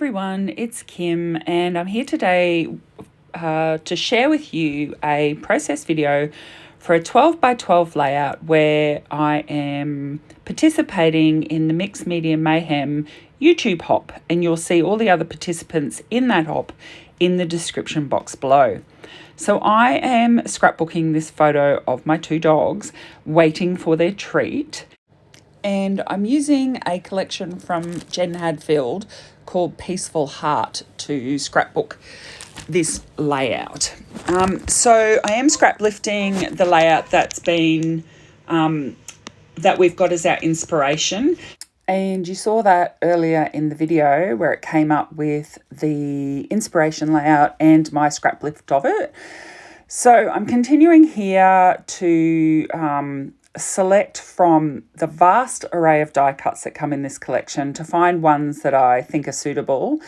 everyone, it's Kim and I'm here today to share with you a process video for a 12 by 12 layout where I am participating in the Mixed Media Mayhem YouTube hop, and you'll see all the other participants in that hop in the description box below. So I am scrapbooking this photo of my two dogs waiting for their treat. And I'm using a collection from Jen Hadfield called Peaceful Heart to scrapbook this layout. So I am scrap lifting the layout that's been, that we've got as our inspiration. And you saw that earlier in the video where it came up with the inspiration layout and my scrap lift of it. So I'm continuing here to select from the vast array of die cuts that come in this collection to find ones that I think are suitable.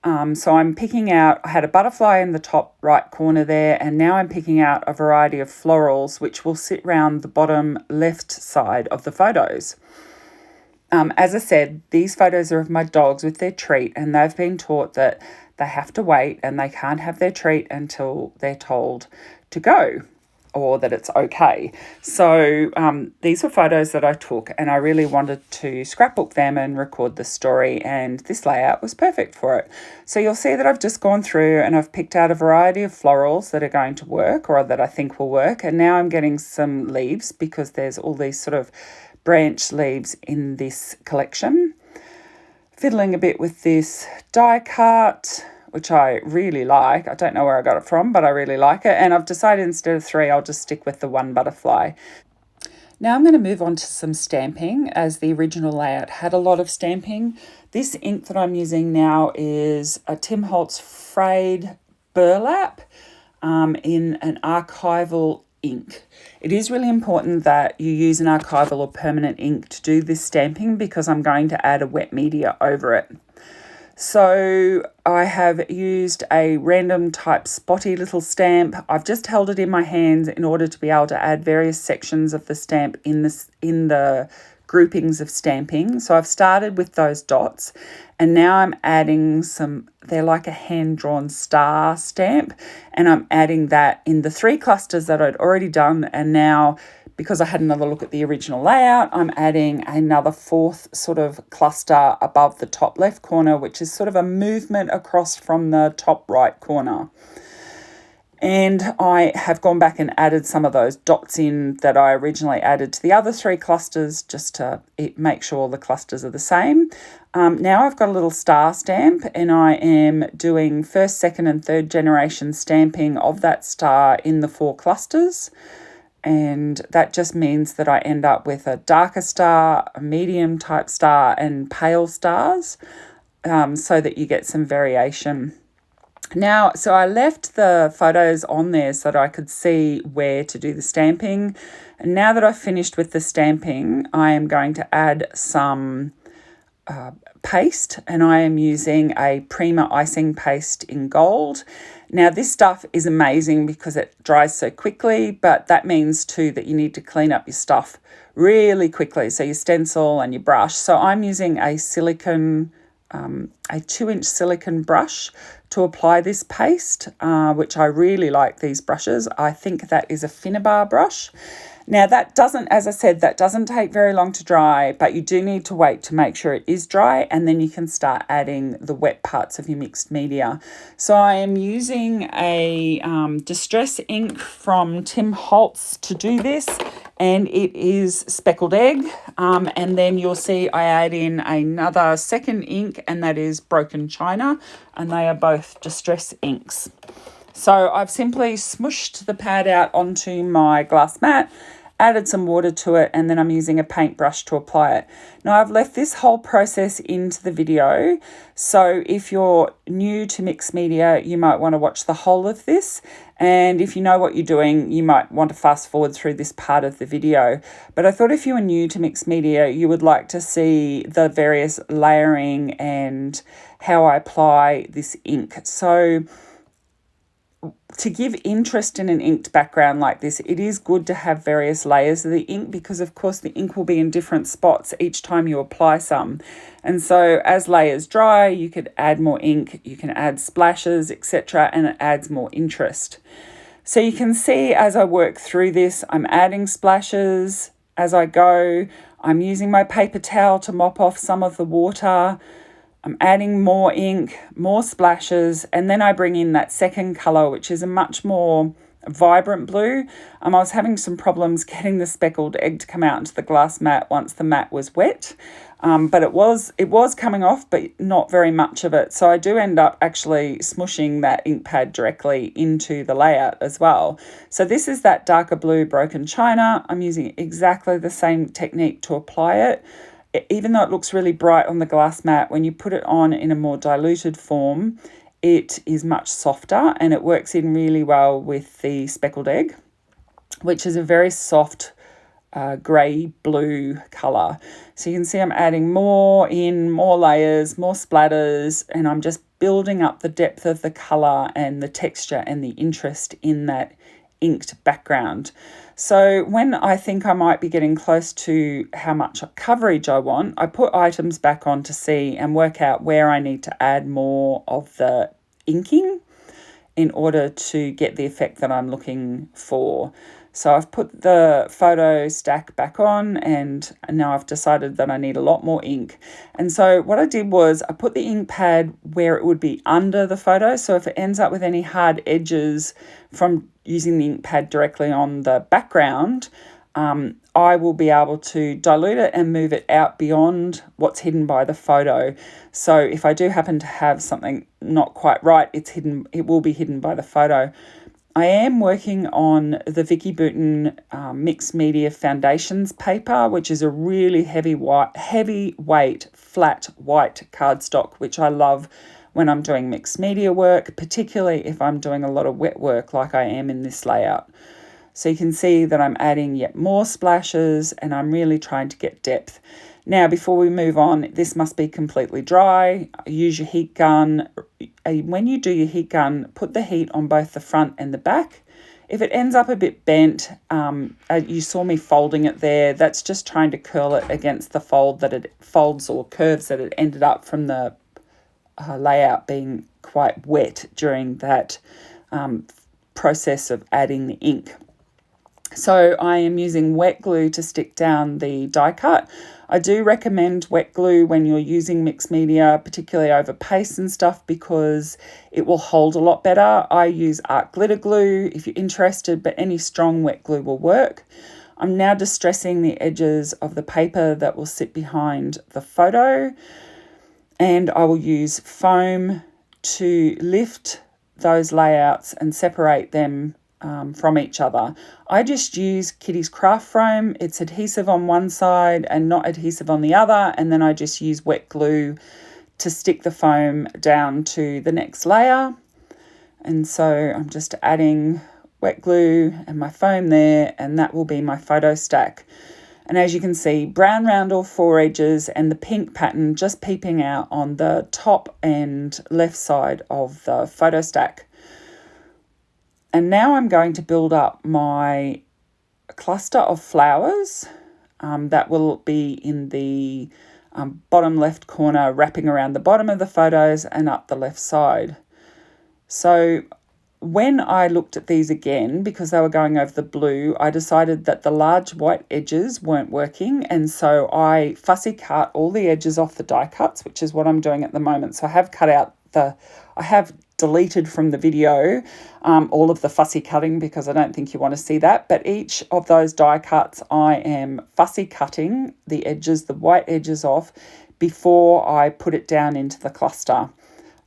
So I'm picking out, I had a butterfly in the top right corner there, and now I'm picking out a variety of florals which will sit around the bottom left side of the photos. As I said, these photos are of my dogs with their treat, and they've been taught that they have to wait and they can't have their treat until they're told to go, or that it's okay. So these were photos that I took, and I really wanted to scrapbook them and record the story, and this layout was perfect for it. So you'll see that I've just gone through and I've picked out a variety of florals that are going to work, or that I think will work, and now I'm getting some leaves because there's all these sort of branch leaves in this collection. Fiddling a bit with this die cut, which I really like. I don't know where I got it from, but I really like it. And I've decided instead of 3, I'll just stick with the 1 butterfly. Now I'm going to move on to some stamping, as the original layout had a lot of stamping. This ink that I'm using now is a Tim Holtz frayed burlap in an archival ink. It is really important that you use an archival or permanent ink to do this stamping, because I'm going to add a wet media over it. So I have used a random type spotty little stamp. I've just held it in my hands in order to be able to add various sections of the stamp in the groupings of stamping. So I've started with those dots, and now I'm adding some, they're like a hand-drawn star stamp, and I'm adding that in the 3 clusters that I'd already done. And now, because I had another look at the original layout, I'm adding another 4th sort of cluster above the top left corner, which is sort of a movement across from the top right corner. And I have gone back and added some of those dots in that I originally added to the other 3 clusters, just to make sure all the clusters are the same. Now I've got a little star stamp, and I am doing 1st, 2nd and 3rd generation stamping of that star in the 4 clusters. And that just means that I end up with a darker star, a medium type star, and pale stars, so that you get some variation. Now, so I left the photos on there so that I could see where to do the stamping. And now that I've finished with the stamping, I am going to add some paste, and I am using a Prima icing paste in gold. Now, this stuff is amazing because it dries so quickly, but that means too that you need to clean up your stuff really quickly, so your stencil and your brush. So I'm using a 2-inch silicone brush to apply this paste, which I really like these brushes. I think that is a Finnabar brush. Now that doesn't, as I said, that doesn't take very long to dry, but you do need to wait to make sure it is dry, and then you can start adding the wet parts of your mixed media. So I am using a distress ink from Tim Holtz to do this, and it is Speckled Egg. And then you'll see I add in another 2nd ink, and that is Broken China, and they are both distress inks. So I've simply smushed the pad out onto my glass mat, added some water to it, and then I'm using a paintbrush to apply it. Now I've left this whole process into the video, so if you're new to mixed media, you might want to watch the whole of this, and if you know what you're doing, you might want to fast forward through this part of the video. But I thought if you were new to mixed media, you would like to see the various layering and how I apply this ink. So to give interest in an inked background like this, it is good to have various layers of the ink because, of course, the ink will be in different spots each time you apply some. And so as layers dry, you could add more ink, you can add splashes, etc., and it adds more interest. So you can see as I work through this, I'm adding splashes as I go. I'm using my paper towel to mop off some of the water. I'm adding more ink, more splashes, and then I bring in that second colour, which is a much more vibrant blue. I was having some problems getting the speckled egg to come out into the glass mat once the mat was wet, but it was coming off, but not very much of it. So I do end up actually smushing that ink pad directly into the layout as well. So this is that darker blue broken china. I'm using exactly the same technique to apply it. Even though it looks really bright on the glass mat, when you put it on in a more diluted form, it is much softer and it works in really well with the speckled egg, which is a very soft grey blue colour. So you can see I'm adding more layers, more splatters, and I'm just building up the depth of the colour and the texture and the interest in that inked background. So when I think I might be getting close to how much coverage I want, I put items back on to see and work out where I need to add more of the inking in order to get the effect that I'm looking for. So I've put the photo stack back on and now I've decided that I need a lot more ink. And so what I did was I put the ink pad where it would be under the photo. So if it ends up with any hard edges from using the ink pad directly on the background, I will be able to dilute it and move it out beyond what's hidden by the photo. So if I do happen to have something not quite right, it will be hidden by the photo. I am working on the Vicky Bouton Mixed Media Foundations paper, which is a really heavyweight, flat white cardstock, which I love when I'm doing mixed media work, particularly if I'm doing a lot of wet work like I am in this layout. So you can see that I'm adding yet more splashes and I'm really trying to get depth. Now, before we move on, this must be completely dry. Use your heat gun. When you do your heat gun, put the heat on both the front and the back. If it ends up a bit bent, you saw me folding it there. That's just trying to curl it against the folds or curves that it ended up from the layout being quite wet during that process of adding the ink. So I am using wet glue to stick down the die cut. I do recommend wet glue when you're using mixed media, particularly over paste and stuff, because it will hold a lot better. I use art glitter glue if you're interested, but any strong wet glue will work. I'm now distressing the edges of the paper that will sit behind the photo, and I will use foam to lift those layouts and separate them from each other. I just use Kitty's craft foam. It's adhesive on one side and not adhesive on the other, and then I just use wet glue to stick the foam down to the next layer. And so I'm just adding wet glue and my foam there, and that will be my photo stack. And as you can see, brown round all four edges and the pink pattern just peeping out on the top and left side of the photo stack. And now I'm going to build up my cluster of flowers that will be in the bottom left corner, wrapping around the bottom of the photos and up the left side. So when I looked at these again, because they were going over the blue, I decided that the large white edges weren't working. And so I fussy cut all the edges off the die cuts, which is what I'm doing at the moment. So I have cut out I have deleted from the video all of the fussy cutting because I don't think you want to see that. But each of those die cuts, I am fussy cutting the edges, the white edges off before I put it down into the cluster.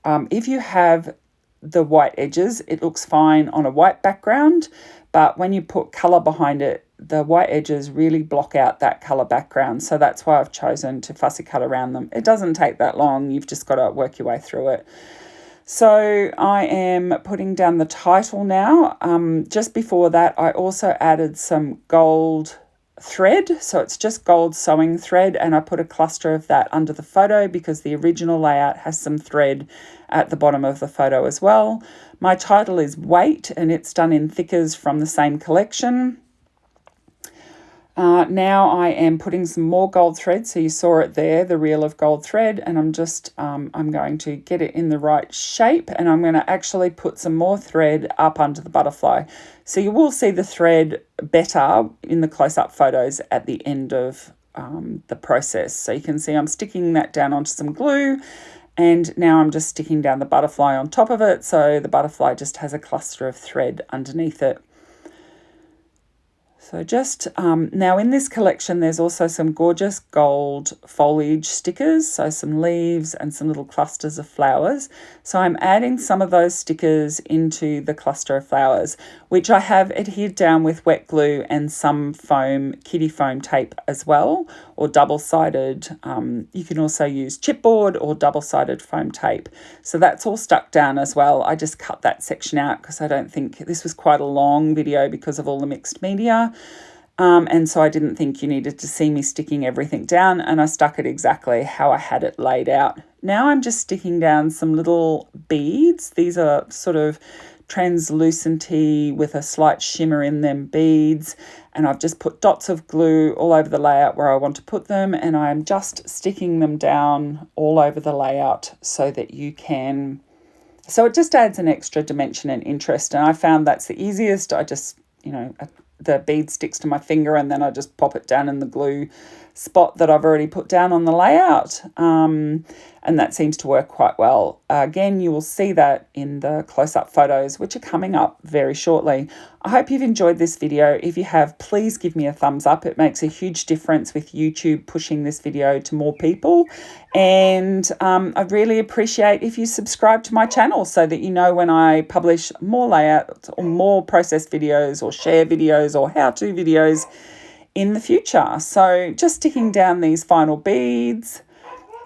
If you have the white edges, it looks fine on a white background, but when you put colour behind it, the white edges really block out that colour background. So that's why I've chosen to fussy cut around them. It doesn't take that long. You've just got to work your way through it. So I am putting down the title now. Just before that, I also added some gold thread. So it's just gold sewing thread, and I put a cluster of that under the photo because the original layout has some thread at the bottom of the photo as well. My title is Weight, and it's done in thickers from the same collection. Now I am putting some more gold thread. So you saw it there, the reel of gold thread, and I'm just, I'm going to get it in the right shape, and I'm going to actually put some more thread up under the butterfly. So you will see the thread better in the close-up photos at the end of the process. So you can see I'm sticking that down onto some glue, and now I'm just sticking down the butterfly on top of it. So the butterfly just has a cluster of thread underneath it. So just now in this collection, there's also some gorgeous gold foliage stickers, so some leaves and some little clusters of flowers. So I'm adding some of those stickers into the cluster of flowers, which I have adhered down with wet glue and some foam, kiddie foam tape as well, or double-sided. You can also use chipboard or double-sided foam tape. So that's all stuck down as well. I just cut that section out because I don't think this was quite a long video because of all the mixed media. And so I didn't think you needed to see me sticking everything down, and I stuck it exactly how I had it laid out. Now I'm just sticking down some little beads. These are sort of translucenty with a slight shimmer in them beads, and I've just put dots of glue all over the layout where I want to put them, and I'm just sticking them down all over the layout so that you can, so it just adds an extra dimension and interest. And I found that's the easiest. I just, the bead sticks to my finger, and then I just pop it down in the glue spot that I've already put down on the layout. And that seems to work quite well. Again, you will see that in the close-up photos, which are coming up very shortly. I hope you've enjoyed this video. If you have, please give me a thumbs up. It makes a huge difference with YouTube pushing this video to more people. And I'd really appreciate if you subscribe to my channel so that you know when I publish more layouts or more process videos or share videos or how-to videos in the future. So just sticking down these final beads.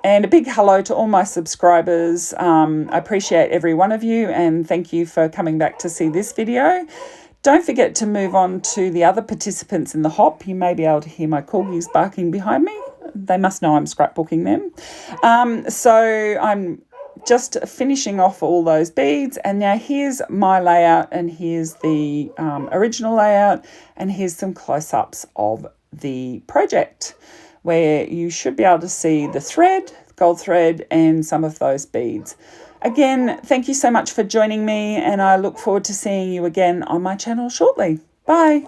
And a big hello to all my subscribers. I appreciate every one of you, and thank you for coming back to see this video. Don't forget to move on to the other participants in the hop. You may be able to hear my corgis barking behind me. They must know I'm scrapbooking them. So I'm just finishing off all those beads, and now here's my layout, and here's the original layout, and here's some close-ups of the project, where you should be able to see the thread, gold thread, and some of those beads. Again, thank you so much for joining me, and I look forward to seeing you again on my channel shortly. Bye.